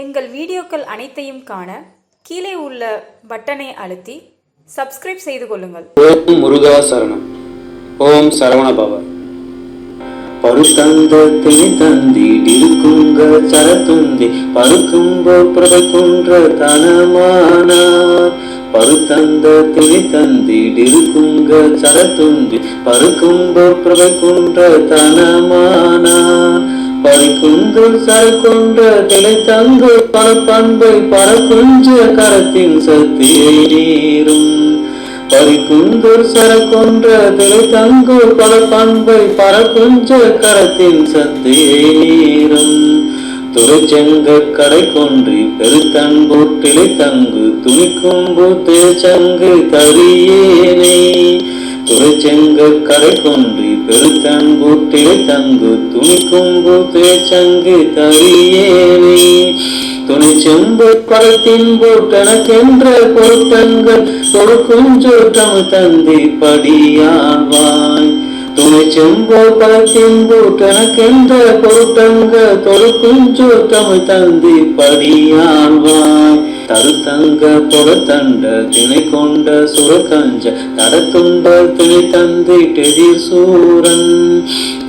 எங்கள் வீடியோக்கள் அனைத்தையும் காண கீழே உள்ள பட்டனை அழுத்தி சப்ஸ்கிரைப் செய்து கொள்ளுங்கள். ஓம் முருகா சரணம். ஓம் சரவண பவ. பருத்தந்த திணி தந்திடிருக்குங்க சரத்துந்தி பருக்கும்போ பிரபகுன்ற தனமானா. பருத்தந்த திணி தந்திடிருக்குங்க சரத்துந்தி பருக்கும்போ பிரபகுன்ற தனமானா. பறிக்குந்து சரக்குன்ற திளை தங்கு பரப்பண்பை பரக்குஞ்ச கரத்தின் சத்தியை நீரும். பறிக்குந்து சரக்குன்ற திளை தங்கு பரப்பண்பை பரக்குஞ்ச கரத்தின் சத்தியை நீரும். துறைச்செங்க கடை கொன்றி பெருத்தன்பு திளை தங்கு துணிக்கும்பு தேச்சங்கு தரியேனை. துறைச்செங்க கடை கொன்றி பெருத்தன்பு திளை தங்கு துணிக்கும்பு தேச்சங்கு தரியேனை. துணை செம்பு பழத்தின் போட்டனக்கென்ற பொருட்டங்கள் கொடுக்குஞ்சோற்றம் தந்தி படியாழ்வாய். துணை செம்போ பழத்தின் போட்டனக்கென்ற பொருட்டங்கள் கொடுக்குஞ்சோற்றம் தந்தி படியாழ்வாய். தருத்தங்க பொறத்தண்ட திணை கொண்ட சுரக்கஞ்ச தடத்துண்ட திணை தந்தி டெதிர் சூரன்.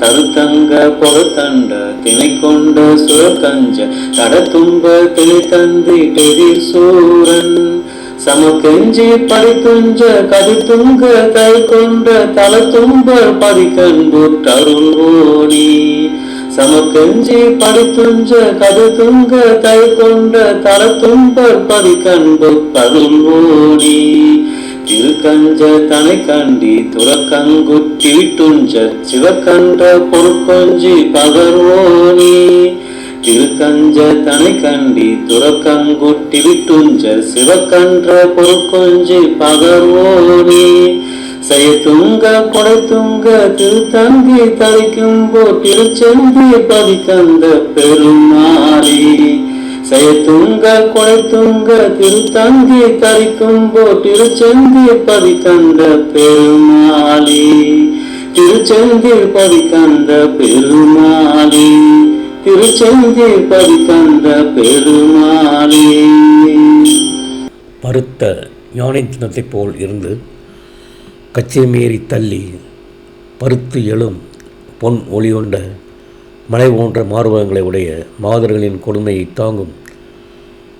தருத்தங்க பொறத்தண்ட திணை கொண்ட சுரக்கஞ்ச தடத்தும்ப திணை தந்தி டெதிர் சூரன். சமக்கெஞ்சி படித்துஞ்ச கதித்துங்க தை கொண்ட தளத்தும்ப பதிக்கன்பு தருள்வோனி. சமக்கெஞ்சி படித்துஞ்ச கதித்துங்க தை கொண்ட தளத்தும்ப பதிக்கன்பு தருள்வோனி. திருக்கஞ்ச தனை கண்டி துறக்கங்குட்டி துஞ்ச சிவக்கண்ட பொறுக்கொஞ்சி பகர்வோனி. திருக்கஞ்ச தனை கண்டி துறக்கங்குட்டி விட்டுஞ்ச சிவக்கன்ற பொறுக்கொஞ்சி பகர்வோனி. செயத்துங்க கொடைத்துங்க திருத்தங்கி தரிக்கும்போ திருச்செந்தி பதிக்கந்த பெருமாளி. செயத்துங்க கொடைத்துங்க திருத்தங்கி தரிக்கும்போ திருச்செந்தி பதிக்கந்த பெருமாளி. திருச்செந்தி பதிக்கந்த பெருமாளி. திருச்செந்தி பதிக்கந்த பெருமாளி. பருத்த யானை தினத்தைப் போல் இருந்து கச்சை மீறி தள்ளி பருத்து எழும் பொன் ஒளி கொண்ட மலை போன்ற மார்பகங்களை உடைய மாதர்களின் கொடுமையை தாங்கும்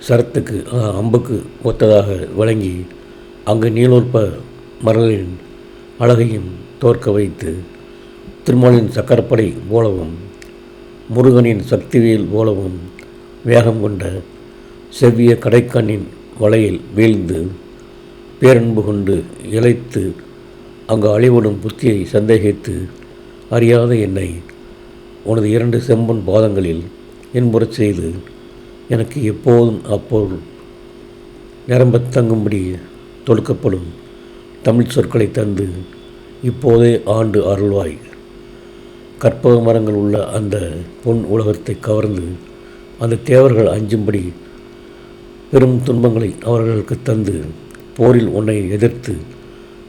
சரத்துக்கு அம்புக்கு ஒத்ததாக விளங்கி அங்கு நீலோற்ப மரலின் அழகையும் தோற்க வைத்து திருமாலின் சக்கரப்படை போலவும் முருகனின் சக்திவேல் போலவும் வேகம் கொண்ட செவ்விய கடைக்கண்ணின் வலையில் வீழ்ந்து பேரன்பு கொண்டு இழைத்து அங்கு அழிவிடும் புத்தியை சந்தேகித்து அறியாத என்னை உனது 2 செம்பொன் பாதங்களில் என்புறச் செய்து எனக்கு எப்போதும் அப்போது நிரம்பத் தங்கும்படி தொடுக்கப்படும் தமிழ் சொற்களை தந்து இப்போதே ஆண்டு அருள்வாய். கற்பக மரங்கள் உள்ள அந்த பொன் உலகத்தை கவர்ந்து அந்த தேவர்கள் அஞ்சும்படி பெரும் துன்பங்களை அவர்களுக்கு தந்து போரில் உன்னை எதிர்த்து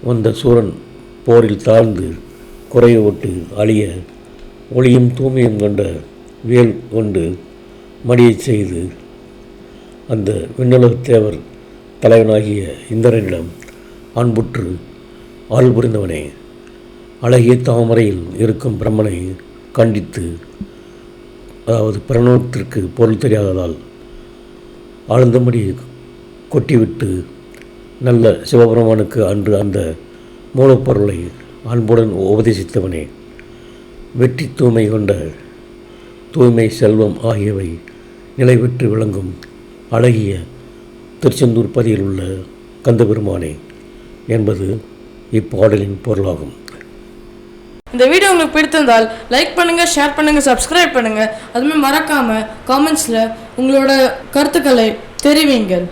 வந்த சூரன் போரில் தாழ்ந்து குறைய விட்டு அழிய ஒளியும் தூய்மையும் கொண்ட வேல் கொண்டு மடியச் செய்து அந்த விண்ணுலகத் தேவர் தலைவனாகிய இந்திரனிடம் அன்புற்று அருள் புரிந்தவனே, அழகிய தாமரையில் இருக்கும் பிரம்மனை கண்டித்து, அதாவது பிரணவத்திற்கு பொருள் தெரியாததால் ஆழ்ந்தபடி கொட்டிவிட்டு நல்ல சிவபெருமானுக்கு அன்று அந்த மூலப்பொருளை அன்புடன் உபதேசித்தவனே, வெற்றி தூய்மை கொண்ட தூய்மை செல்வம் ஆகியவை நிலை பெற்று விளங்கும் அழகிய திருச்செந்தூர் பதியில் உள்ள கந்தபெருமானே என்பது இப்பாடலின் பொருளாகும். இந்த வீடியோ உங்களுக்கு பிடித்திருந்தால் லைக் பண்ணுங்கள், ஷேர் பண்ணுங்கள், சப்ஸ்கிரைப் பண்ணுங்கள். அதுமாதிரி மறக்காமல் காமெண்ட்ஸில் உங்களோட கருத்துக்களை தெரிவிங்கள்.